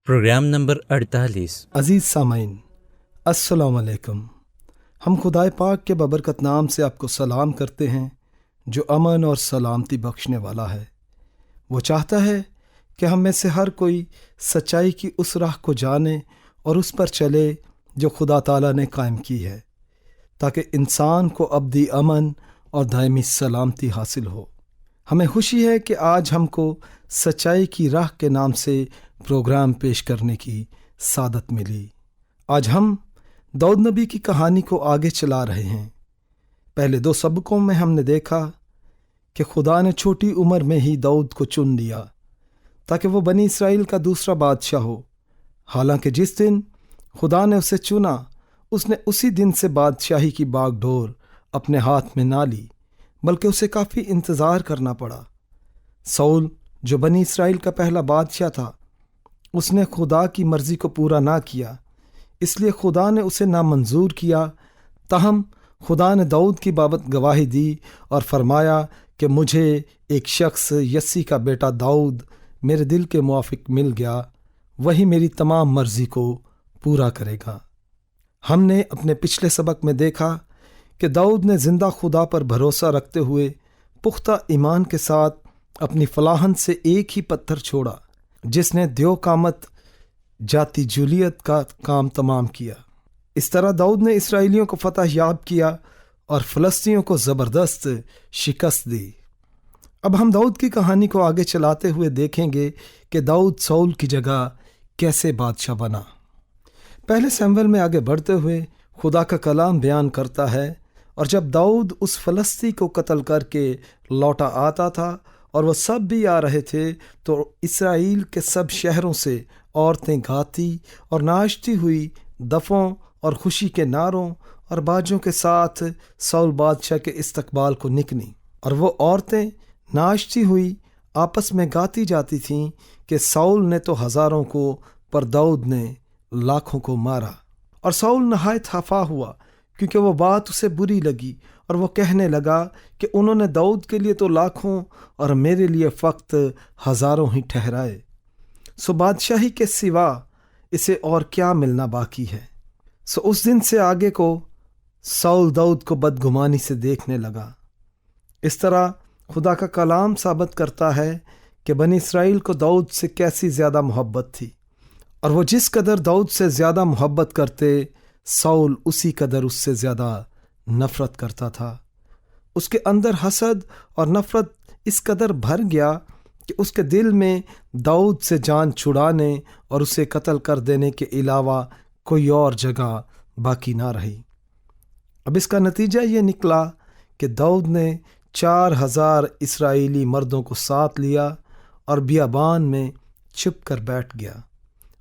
Programme number 48۔ عزیز سامعین، السلام علیکم۔ ہم خدائے پاک کے بابرکت نام سے آپ کو سلام کرتے ہیں جو امن اور سلامتی بخشنے والا ہے۔ وہ چاہتا ہے کہ ہم میں سے ہر کوئی سچائی کی اس راہ کو جانے اور اس پر چلے جو خدا تعالیٰ نے قائم کی ہے، تاکہ انسان کو ابدی امن اور دائمی سلامتی حاصل ہو۔ ہمیں خوشی ہے کہ آج ہم کو سچائی کی راہ کے نام سے پروگرام پیش کرنے کی سعادت ملی۔ آج ہم داؤد نبی کی کہانی کو آگے چلا رہے ہیں۔ پہلے 2 سبقوں میں ہم نے دیکھا کہ خدا نے چھوٹی عمر میں ہی داؤد کو چن لیا تاکہ وہ بنی اسرائیل کا دوسرا بادشاہ ہو۔ حالانکہ جس دن خدا نے اسے چنا، اس نے اسی دن سے بادشاہی کی باغ ڈور اپنے ہاتھ میں نہ لی، بلکہ اسے کافی انتظار کرنا پڑا۔ ساؤل جو بنی اسرائیل کا پہلا بادشاہ تھا، اس نے خدا کی مرضی کو پورا نہ کیا، اس لیے خدا نے اسے نامنظور کیا۔ تاہم خدا نے داؤد کی بابت گواہی دی اور فرمایا کہ مجھے ایک شخص یسی کا بیٹا داؤد میرے دل کے موافق مل گیا، وہی میری تمام مرضی کو پورا کرے گا۔ ہم نے اپنے پچھلے سبق میں دیکھا کہ داؤد نے زندہ خدا پر بھروسہ رکھتے ہوئے پختہ ایمان کے ساتھ اپنی فلاحن سے ایک ہی پتھر چھوڑا، جس نے دیو قامت جاتی جولیت کا کام تمام کیا۔ اس طرح داؤد نے اسرائیلیوں کو فتح یاب کیا اور فلسطینیوں کو زبردست شکست دی۔ اب ہم داؤد کی کہانی کو آگے چلاتے ہوئے دیکھیں گے کہ داؤد ساؤل کی جگہ کیسے بادشاہ بنا۔ پہلے سموئیل میں آگے بڑھتے ہوئے خدا کا کلام بیان کرتا ہے، اور جب داؤد اس فلسطی کو قتل کر کے لوٹا آتا تھا اور وہ سب بھی آ رہے تھے، تو اسرائیل کے سب شہروں سے عورتیں گاتی اور ناچتی ہوئی دفوں اور خوشی کے نعروں اور باجوں کے ساتھ ساؤل بادشاہ کے استقبال کو نکلیں، اور وہ عورتیں ناچتی ہوئی آپس میں گاتی جاتی تھیں کہ ساؤل نے تو ہزاروں کو پر داؤد نے لاکھوں کو مارا۔ اور ساؤل نہایت خفا ہوا کیونکہ وہ بات اسے بری لگی، اور وہ کہنے لگا کہ انہوں نے داؤد کے لیے تو لاکھوں اور میرے لیے فقط ہزاروں ہی ٹھہرائے، سو بادشاہی کے سوا اسے اور کیا ملنا باقی ہے۔ سو اس دن سے آگے کو ساؤل داؤد کو بدگمانی سے دیکھنے لگا۔ اس طرح خدا کا کلام ثابت کرتا ہے کہ بنی اسرائیل کو داؤد سے کیسی زیادہ محبت تھی، اور وہ جس قدر داؤد سے زیادہ محبت کرتے، ساؤل اسی قدر اس سے زیادہ نفرت کرتا تھا۔ اس کے اندر حسد اور نفرت اس قدر بھر گیا کہ اس کے دل میں داؤد سے جان چھڑانے اور اسے قتل کر دینے کے علاوہ کوئی اور جگہ باقی نہ رہی۔ اب اس کا نتیجہ یہ نکلا کہ داؤد نے 4000 اسرائیلی مردوں کو ساتھ لیا اور بیابان میں چھپ کر بیٹھ گیا،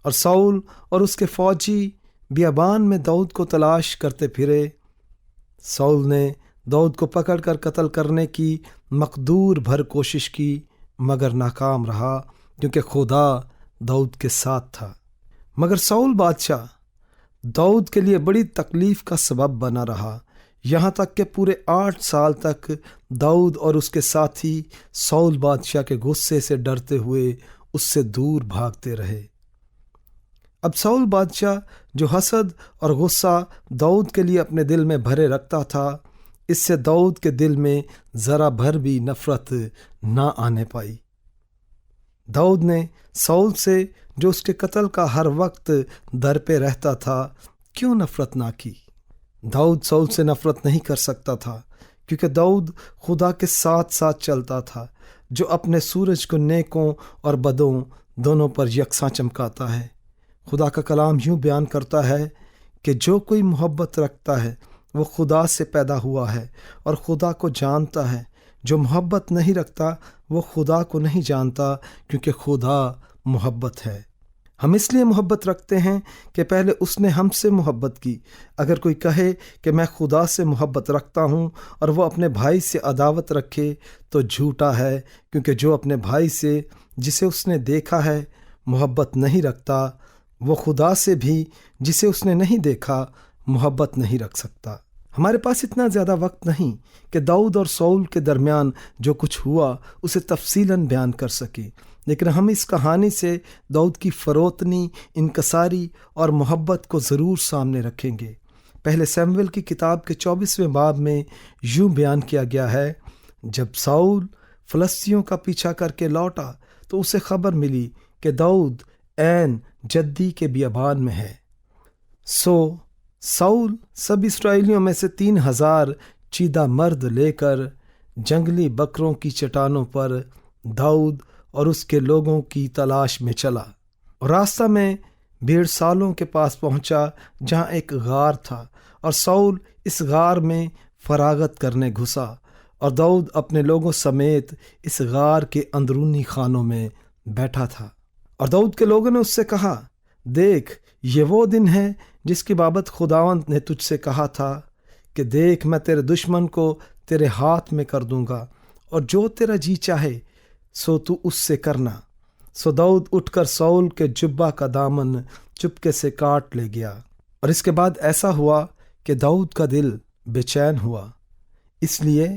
اور ساؤل اور اس کے فوجی بیابان میں داؤد کو تلاش کرتے پھرے۔ ساؤل نے داؤد کو پکڑ کر قتل کرنے کی مقدور بھر کوشش کی، مگر ناکام رہا کیونکہ خدا داؤد کے ساتھ تھا۔ مگر ساؤل بادشاہ داؤد کے لیے بڑی تکلیف کا سبب بنا رہا، یہاں تک کہ پورے 8 سال تک داؤد اور اس کے ساتھی ساؤل بادشاہ کے غصے سے ڈرتے ہوئے اس سے دور بھاگتے رہے۔ اب ساؤل بادشاہ جو حسد اور غصہ داؤد کے لیے اپنے دل میں بھرے رکھتا تھا، اس سے داؤد کے دل میں ذرا بھر بھی نفرت نہ آنے پائی۔ داؤد نے ساؤل سے جو اس کے قتل کا ہر وقت در پہ رہتا تھا کیوں نفرت نہ کی؟ داؤد ساؤل سے نفرت نہیں کر سکتا تھا کیونکہ داؤد خدا کے ساتھ ساتھ چلتا تھا، جو اپنے سورج کو نیکوں اور بدوں دونوں پر یکساں چمکاتا ہے۔ خدا کا کلام یوں بیان کرتا ہے کہ جو کوئی محبت رکھتا ہے وہ خدا سے پیدا ہوا ہے اور خدا کو جانتا ہے۔ جو محبت نہیں رکھتا وہ خدا کو نہیں جانتا کیونکہ خدا محبت ہے۔ ہم اس لیے محبت رکھتے ہیں کہ پہلے اس نے ہم سے محبت کی۔ اگر کوئی کہے کہ میں خدا سے محبت رکھتا ہوں اور وہ اپنے بھائی سے عداوت رکھے تو جھوٹا ہے، کیونکہ جو اپنے بھائی سے جسے اس نے دیکھا ہے محبت نہیں رکھتا، وہ خدا سے بھی جسے اس نے نہیں دیکھا محبت نہیں رکھ سکتا۔ ہمارے پاس اتنا زیادہ وقت نہیں کہ داؤد اور ساؤل کے درمیان جو کچھ ہوا اسے تفصیلاً بیان کر سکے، لیکن ہم اس کہانی سے داؤد کی فروتنی، انکساری اور محبت کو ضرور سامنے رکھیں گے۔ پہلے سیموئیل کی کتاب کے 24ویں باب میں یوں بیان کیا گیا ہے، جب ساؤل فلسطینیوں کا پیچھا کر کے لوٹا تو اسے خبر ملی کہ داؤد عین جدی کے بیابان میں ہے۔ سو ساؤل سب اسرائیلیوں میں سے 3000 چیدہ مرد لے کر جنگلی بکروں کی چٹانوں پر داؤد اور اس کے لوگوں کی تلاش میں چلا، اور راستہ میں بھیڑ سالوں کے پاس پہنچا جہاں ایک غار تھا، اور ساؤل اس غار میں فراغت کرنے گھسا، اور داؤد اپنے لوگوں سمیت اس غار کے اندرونی خانوں میں بیٹھا تھا۔ اور داؤد کے لوگوں نے اس سے کہا، دیکھ، یہ وہ دن ہے جس کی بابت خداوند نے تجھ سے کہا تھا کہ دیکھ، میں تیرے دشمن کو تیرے ہاتھ میں کر دوں گا، اور جو تیرا جی چاہے سو تو اس سے کرنا۔ سو داؤد اٹھ کر ساؤل کے جبہ کا دامن چپکے سے کاٹ لے گیا۔ اور اس کے بعد ایسا ہوا کہ داؤد کا دل بے چین ہوا، اس لیے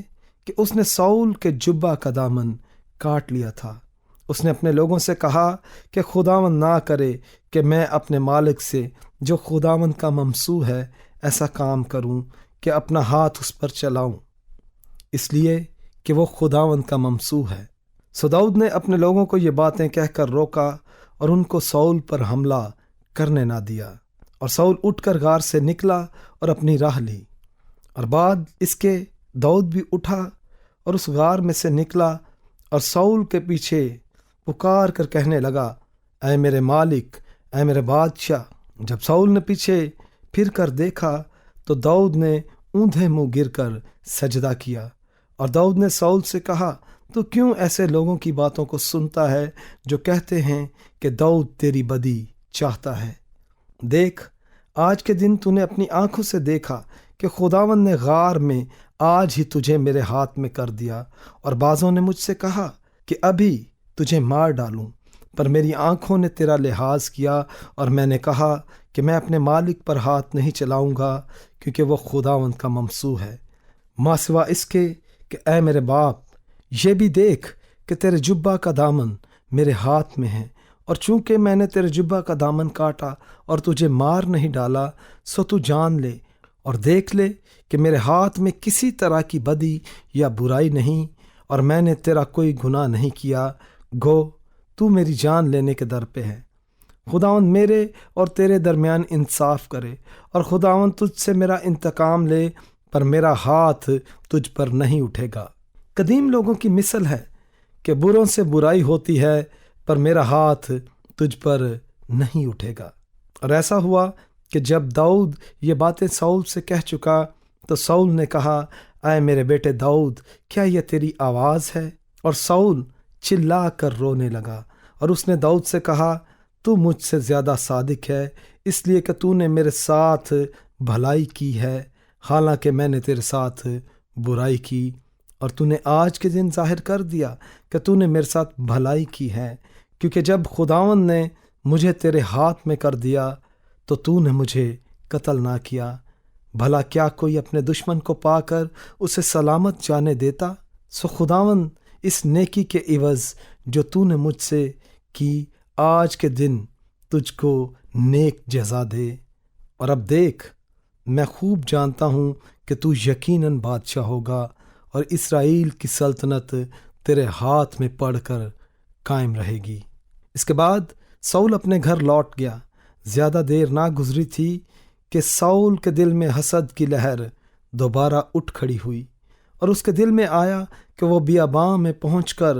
کہ اس نے ساؤل کے جبہ کا دامن کاٹ لیا تھا۔ اس نے اپنے لوگوں سے کہا کہ خداوند نہ کرے کہ میں اپنے مالک سے جو خداوند کا ممسوح ہے ایسا کام کروں کہ اپنا ہاتھ اس پر چلاؤں، اس لیے کہ وہ خداوند کا ممسوح ہے۔ سو داؤد نے اپنے لوگوں کو یہ باتیں کہہ کر روکا اور ان کو ساؤل پر حملہ کرنے نہ دیا۔ اور ساؤل اٹھ کر غار سے نکلا اور اپنی راہ لی، اور بعد اس کے داؤد بھی اٹھا اور اس غار میں سے نکلا اور ساؤل کے پیچھے پکار کر کہنے لگا، اے میرے مالک، اے میرے بادشاہ۔ جب ساؤل نے پیچھے پھر کر دیکھا تو داؤد نے اوندھے منہ گر کر سجدہ کیا، اور داؤد نے ساؤل سے کہا، تو کیوں ایسے لوگوں کی باتوں کو سنتا ہے جو کہتے ہیں کہ داؤد تیری بدی چاہتا ہے؟ دیکھ، آج کے دن تو نے اپنی آنکھوں سے دیکھا کہ خداوند نے غار میں آج ہی تجھے میرے ہاتھ میں کر دیا، اور بعضوں نے مجھ سے کہا کہ ابھی تجھے مار ڈالوں، پر میری آنکھوں نے تیرا لحاظ کیا، اور میں نے کہا کہ میں اپنے مالک پر ہاتھ نہیں چلاؤں گا، کیونکہ وہ خداوند کا ممسوح ہے۔ ماں سوا اس کے کہ اے میرے باپ، یہ بھی دیکھ کہ تیرے جبہ کا دامن میرے ہاتھ میں ہے، اور چونکہ میں نے تیرے جبہ کا دامن کاٹا اور تجھے مار نہیں ڈالا، سو تو جان لے اور دیکھ لے کہ میرے ہاتھ میں کسی طرح کی بدی یا برائی نہیں، اور میں نے تیرا کوئی گناہ نہیں کیا، گو تو میری جان لینے کے در پہ ہے۔ خداوند میرے اور تیرے درمیان انصاف کرے، اور خداوند تجھ سے میرا انتقام لے، پر میرا ہاتھ تجھ پر نہیں اٹھے گا۔ قدیم لوگوں کی مثل ہے کہ بروں سے برائی ہوتی ہے، پر میرا ہاتھ تجھ پر نہیں اٹھے گا۔ اور ایسا ہوا کہ جب داؤد یہ باتیں ساؤل سے کہہ چکا تو ساؤل نے کہا، اے میرے بیٹے داؤد، کیا یہ تیری آواز ہے؟ اور ساؤل چلا کر رونے لگا، اور اس نے داؤد سے کہا، تو مجھ سے زیادہ صادق ہے، اس لیے کہ تو نے میرے ساتھ بھلائی کی ہے، حالانکہ میں نے تیرے ساتھ برائی کی، اور تو نے آج کے دن ظاہر کر دیا کہ تو نے میرے ساتھ بھلائی کی ہے، کیونکہ جب خداوند نے مجھے تیرے ہاتھ میں کر دیا تو نے مجھے قتل نہ کیا۔ بھلا کیا کوئی اپنے دشمن کو پا کر اسے سلامت جانے دیتا؟ سو خداوند اس نیکی کے عوض جو تو نے مجھ سے کی آج کے دن تجھ کو نیک جزا دے۔ اور اب دیکھ، میں خوب جانتا ہوں کہ تو یقیناً بادشاہ ہوگا، اور اسرائیل کی سلطنت تیرے ہاتھ میں پڑھ کر قائم رہے گی۔ اس کے بعد ساؤل اپنے گھر لوٹ گیا۔ زیادہ دیر نہ گزری تھی کہ ساؤل کے دل میں حسد کی لہر دوبارہ اٹھ کھڑی ہوئی، اور اس کے دل میں آیا کہ وہ بیاباں میں پہنچ کر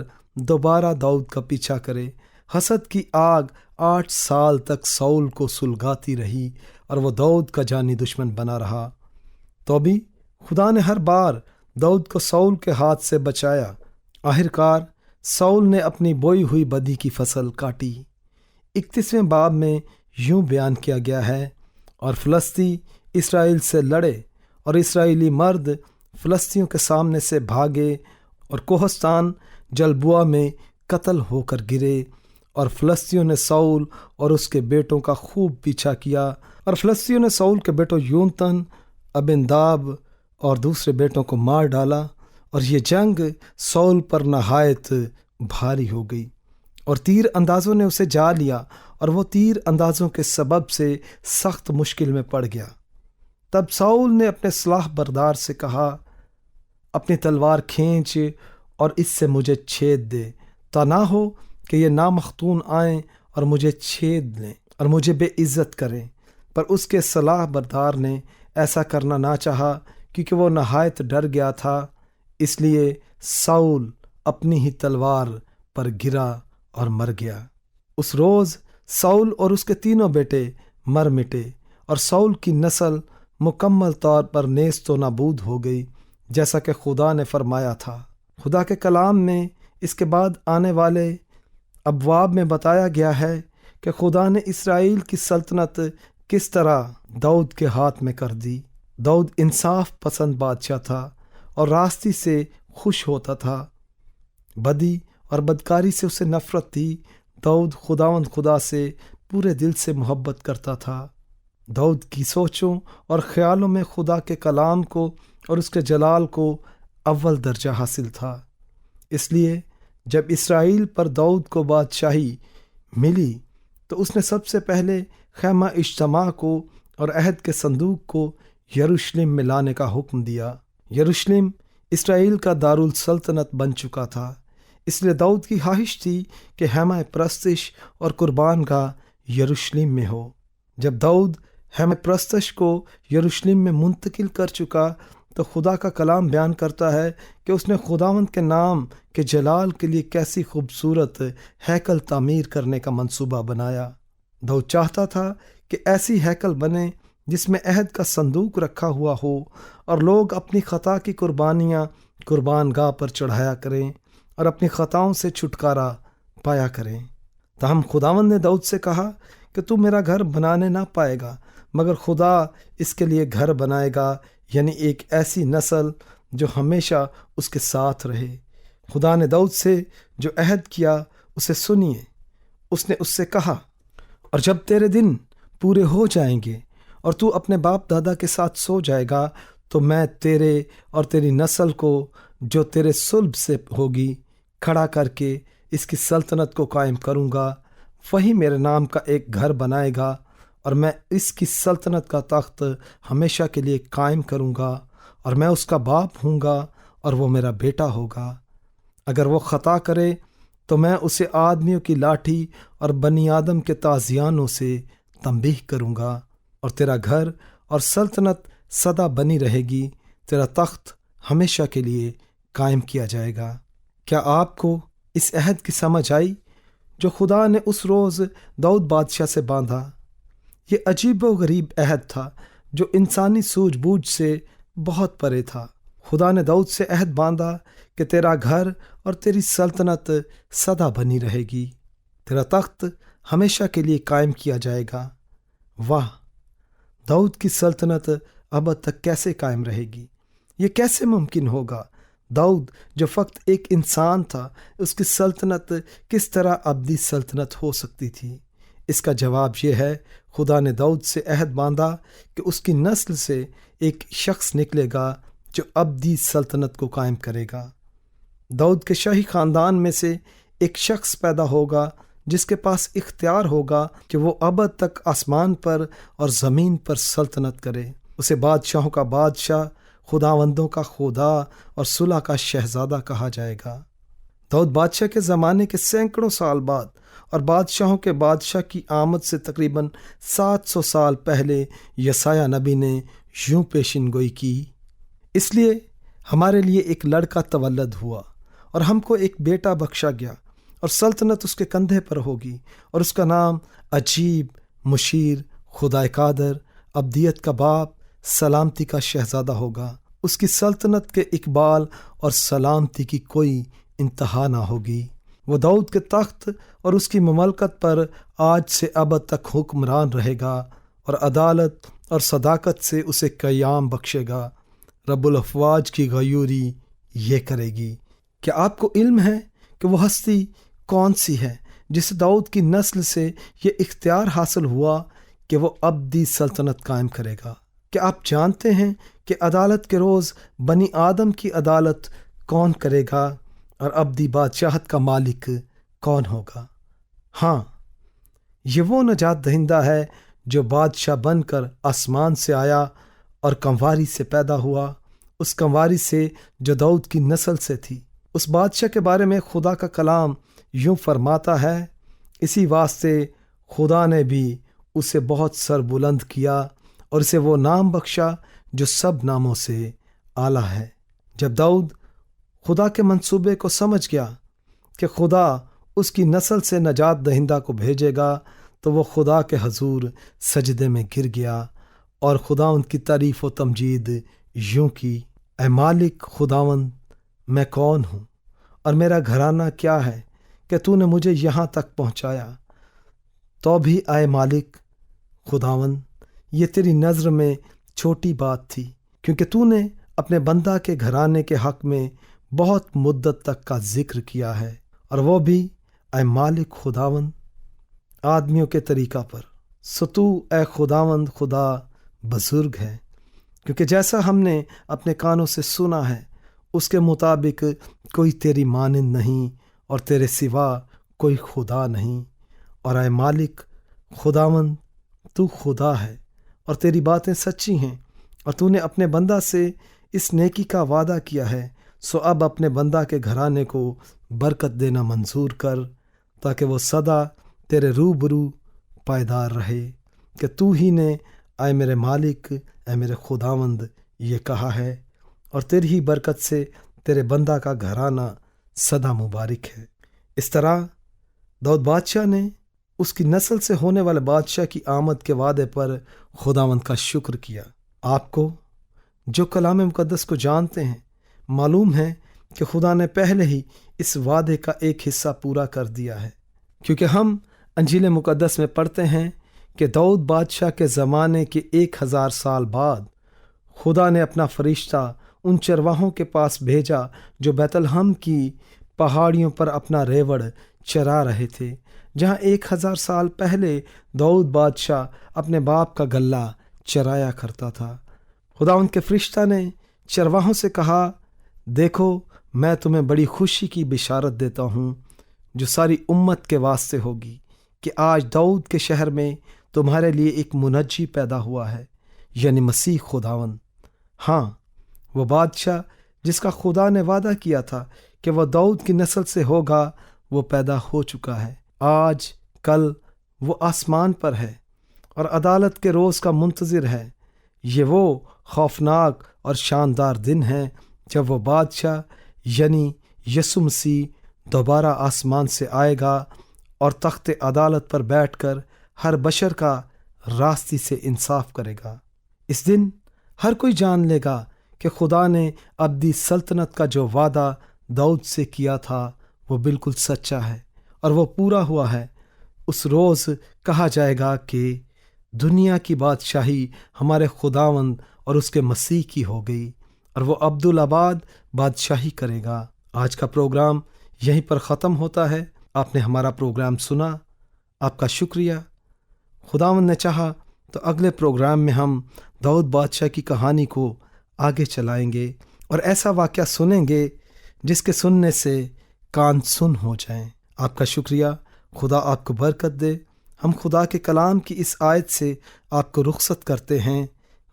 دوبارہ داؤد کا پیچھا کرے۔ حسد کی آگ 8 سال تک ساؤل کو سلگاتی رہی، اور وہ داؤد کا جانی دشمن بنا رہا۔ تو بھی خدا نے ہر بار داؤد کو ساؤل کے ہاتھ سے بچایا۔ آخرکار ساؤل نے اپنی بوئی ہوئی بدی کی فصل کاٹی۔ 31ویں باب میں یوں بیان کیا گیا ہے، اور فلسطی اسرائیل سے لڑے، اور اسرائیلی مرد فلسطینیوں کے سامنے سے بھاگے، اور کوہستان جلبوع میں قتل ہو کر گرے، اور فلسطینیوں نے ساؤل اور اس کے بیٹوں کا خوب پیچھا کیا، اور فلسطینیوں نے ساؤل کے بیٹوں یونتن، ابنداب اور دوسرے بیٹوں کو مار ڈالا، اور یہ جنگ ساؤل پر نہایت بھاری ہو گئی، اور تیر اندازوں نے اسے جا لیا اور وہ تیر اندازوں کے سبب سے سخت مشکل میں پڑ گیا۔ تب ساؤل نے اپنے سلاح بردار سے کہا، اپنی تلوار کھینچ اور اس سے مجھے چھید دے، تا نہ ہو کہ یہ نامختون آئیں اور مجھے چھید لیں اور مجھے بے عزت کریں۔ پر اس کے سلاح بردار نے ایسا کرنا نہ چاہا، کیونکہ وہ نہایت ڈر گیا تھا۔ اس لیے ساؤل اپنی ہی تلوار پر گرا اور مر گیا۔ اس روز ساؤل اور اس کے تینوں بیٹے مر مٹے، اور ساؤل کی نسل مکمل طور پر نیست و نابود ہو گئی، جیسا کہ خدا نے فرمایا تھا۔ خدا کے کلام میں اس کے بعد آنے والے ابواب میں بتایا گیا ہے کہ خدا نے اسرائیل کی سلطنت کس طرح داؤد کے ہاتھ میں کر دی۔ داؤد انصاف پسند بادشاہ تھا اور راستی سے خوش ہوتا تھا، بدی اور بدکاری سے اسے نفرت تھی۔ داؤد خداوند خدا سے پورے دل سے محبت کرتا تھا۔ داؤد کی سوچوں اور خیالوں میں خدا کے کلام کو اور اس کے جلال کو اول درجہ حاصل تھا۔ اس لیے جب اسرائیل پر داؤد کو بادشاہی ملی تو اس نے سب سے پہلے خیمہ اجتماع کو اور عہد کے صندوق کو یروشلم میں لانے کا حکم دیا۔ یروشلم اسرائیل کا دارالسلطنت بن چکا تھا، اس لیے داؤد کی خواہش تھی کہ خیمہ پرستش اور قربان گاہ یروشلم میں ہو۔ جب داؤد خیمہ پرستش کو یروشلم میں منتقل کر چکا تو خدا کا کلام بیان کرتا ہے کہ اس نے خداوند کے نام کے جلال کے لیے کیسی خوبصورت ہیکل تعمیر کرنے کا منصوبہ بنایا۔ داؤد چاہتا تھا کہ ایسی ہیکل بنے جس میں عہد کا صندوق رکھا ہوا ہو اور لوگ اپنی خطا کی قربانیاں قربان گاہ پر چڑھایا کریں اور اپنی خطاؤں سے چھٹکارا پایا کریں۔ تاہم خداوند نے داؤد سے کہا کہ تو میرا گھر بنانے نہ پائے گا، مگر خدا اس کے لیے گھر بنائے گا، یعنی ایک ایسی نسل جو ہمیشہ اس کے ساتھ رہے۔ خدا نے داؤد سے جو عہد کیا اسے سنیے۔ اس نے اس سے کہا، اور جب تیرے دن پورے ہو جائیں گے اور تو اپنے باپ دادا کے ساتھ سو جائے گا تو میں تیرے اور تیری نسل کو جو تیرے صلب سے ہوگی کھڑا کر کے اس کی سلطنت کو قائم کروں گا۔ وہی میرے نام کا ایک گھر بنائے گا اور میں اس کی سلطنت کا تخت ہمیشہ کے لیے قائم کروں گا، اور میں اس کا باپ ہوں گا اور وہ میرا بیٹا ہوگا۔ اگر وہ خطا کرے تو میں اسے آدمیوں کی لاٹھی اور بنی آدم کے تازیانوں سے تنبیہ کروں گا، اور تیرا گھر اور سلطنت سدا بنی رہے گی، تیرا تخت ہمیشہ کے لیے قائم کیا جائے گا۔ کیا آپ کو اس عہد کی سمجھ آئی جو خدا نے اس روز داؤد بادشاہ سے باندھا؟ یہ عجیب و غریب عہد تھا جو انسانی سوجھ بوجھ سے بہت پرے تھا۔ خدا نے داؤد سے عہد باندھا کہ تیرا گھر اور تیری سلطنت سدا بنی رہے گی، تیرا تخت ہمیشہ کے لیے قائم کیا جائے گا۔ واہ! داؤد کی سلطنت ابد تک کیسے قائم رہے گی؟ یہ کیسے ممکن ہوگا؟ داؤد جو فقط ایک انسان تھا، اس کی سلطنت کس طرح ابدی سلطنت ہو سکتی تھی؟ اس کا جواب یہ ہے، خدا نے داؤد سے عہد باندھا کہ اس کی نسل سے ایک شخص نکلے گا جو ابدی سلطنت کو قائم کرے گا۔ داؤد کے شاہی خاندان میں سے ایک شخص پیدا ہوگا جس کے پاس اختیار ہوگا کہ وہ ابد تک آسمان پر اور زمین پر سلطنت کرے۔ اسے بادشاہوں کا بادشاہ، خداوندوں کا خدا اور صلح کا شہزادہ کہا جائے گا۔ داؤد بادشاہ کے زمانے کے سینکڑوں سال بعد اور بادشاہوں کے بادشاہ کی آمد سے تقریباً 700 سال پہلے یسایہ نبی نے یوں پیشن گوئی کی، اس لیے ہمارے لیے ایک لڑکا تولد ہوا اور ہم کو ایک بیٹا بخشا گیا، اور سلطنت اس کے کندھے پر ہوگی، اور اس کا نام عجیب، مشیر، خدائے قادر، ابدیت کا باپ، سلامتی کا شہزادہ ہوگا۔ اس کی سلطنت کے اقبال اور سلامتی کی کوئی انتہا نہ ہوگی۔ وہ داؤد کے تخت اور اس کی مملکت پر آج سے ابد تک حکمران رہے گا، اور عدالت اور صداقت سے اسے قیام بخشے گا۔ رب الافواج کی غیوری یہ کرے گی۔ کیا آپ کو علم ہے کہ وہ ہستی کون سی ہے جسے داؤد کی نسل سے یہ اختیار حاصل ہوا کہ وہ ابدی سلطنت قائم کرے گا؟ کیا آپ جانتے ہیں کہ عدالت کے روز بنی آدم کی عدالت کون کرے گا اور ابدی بادشاہت کا مالک کون ہوگا؟ ہاں، یہ وہ نجات دہندہ ہے جو بادشاہ بن کر آسمان سے آیا اور کنواری سے پیدا ہوا، اس کنواری سے جو داؤد کی نسل سے تھی۔ اس بادشاہ کے بارے میں خدا کا کلام یوں فرماتا ہے، اسی واسطے خدا نے بھی اسے بہت سر بلند کیا اور اسے وہ نام بخشا جو سب ناموں سے اعلیٰ ہے۔ جب داؤد خدا کے منصوبے کو سمجھ گیا کہ خدا اس کی نسل سے نجات دہندہ کو بھیجے گا، تو وہ خدا کے حضور سجدے میں گر گیا اور خدا ان کی تعریف و تمجید یوں کی، اے مالک خداوند، میں کون ہوں اور میرا گھرانہ کیا ہے کہ تو نے مجھے یہاں تک پہنچایا؟ تو بھی اے مالک خداوند، یہ تیری نظر میں چھوٹی بات تھی، کیونکہ تو نے اپنے بندہ کے گھرانے کے حق میں بہت مدت تک کا ذکر کیا ہے، اور وہ بھی اے مالک خداوند آدمیوں کے طریقہ پر۔ سو تو اے خداوند خدا بزرگ ہے، کیونکہ جیسا ہم نے اپنے کانوں سے سنا ہے اس کے مطابق کوئی تیری مانند نہیں اور تیرے سوا کوئی خدا نہیں۔ اور اے مالک خداوند، تو خدا ہے اور تیری باتیں سچی ہیں، اور تو نے اپنے بندہ سے اس نیکی کا وعدہ کیا ہے، سو اب اپنے بندہ کے گھرانے کو برکت دینا منظور کر، تاکہ وہ سدا تیرے روبرو پائیدار رہے، کہ تو ہی نے اے میرے مالک، اے میرے خداوند یہ کہا ہے، اور تیری ہی برکت سے تیرے بندہ کا گھرانہ سدا مبارک ہے۔ اس طرح داؤد بادشاہ نے اس کی نسل سے ہونے والے بادشاہ کی آمد کے وعدے پر خداوند کا شکر کیا۔ آپ کو جو کلام مقدس کو جانتے ہیں معلوم ہے کہ خدا نے پہلے ہی اس وعدے کا ایک حصہ پورا کر دیا ہے، کیونکہ ہم انجیل مقدس میں پڑھتے ہیں کہ داؤد بادشاہ کے زمانے کے 1000 سال بعد خدا نے اپنا فرشتہ ان چرواہوں کے پاس بھیجا جو بیت لحم کی پہاڑیوں پر اپنا ریوڑ چرا رہے تھے، جہاں 1000 سال پہلے داؤد بادشاہ اپنے باپ کا گلہ چرایا کرتا تھا۔ خدا ان کے فرشتہ نے چرواہوں سے کہا، دیکھو میں تمہیں بڑی خوشی کی بشارت دیتا ہوں جو ساری امت کے واسطے ہوگی، کہ آج داؤد کے شہر میں تمہارے لیے ایک منجی پیدا ہوا ہے، یعنی مسیح خداوند۔ ہاں، وہ بادشاہ جس کا خدا نے وعدہ کیا تھا کہ وہ داؤد کی نسل سے ہوگا، وہ پیدا ہو چکا ہے۔ آج کل وہ آسمان پر ہے اور عدالت کے روز کا منتظر ہے۔ یہ وہ خوفناک اور شاندار دن ہے جب وہ بادشاہ یعنی یسوع مسیح دوبارہ آسمان سے آئے گا اور تخت عدالت پر بیٹھ کر ہر بشر کا راستی سے انصاف کرے گا۔ اس دن ہر کوئی جان لے گا کہ خدا نے ابدی سلطنت کا جو وعدہ داؤد سے کیا تھا وہ بالکل سچا ہے اور وہ پورا ہوا ہے۔ اس روز کہا جائے گا کہ دنیا کی بادشاہی ہمارے خداوند اور اس کے مسیح کی ہو گئی، اور وہ عبدالآباد بادشاہی کرے گا۔ آج کا پروگرام یہیں پر ختم ہوتا ہے۔ آپ نے ہمارا پروگرام سنا، آپ کا شکریہ۔ خداوند نے چاہا تو اگلے پروگرام میں ہم داؤد بادشاہ کی کہانی کو آگے چلائیں گے اور ایسا واقعہ سنیں گے جس کے سننے سے کان سن ہو جائیں۔ آپ کا شکریہ، خدا آپ کو برکت دے۔ ہم خدا کے کلام کی اس آیت سے آپ کو رخصت کرتے ہیں۔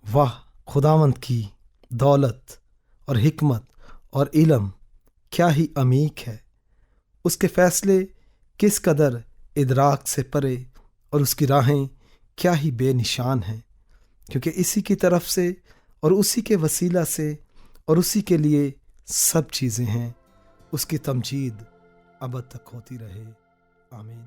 واہ، خداوند کی دولت اور حکمت اور علم کیا ہی عمیق ہے، اس کے فیصلے کس قدر ادراک سے پرے، اور اس کی راہیں کیا ہی بے نشان ہیں، کیونکہ اسی کی طرف سے اور اسی کے وسیلہ سے اور اسی کے لیے سب چیزیں ہیں۔ اس کی تمجید ابد تک ہوتی رہے، آمین۔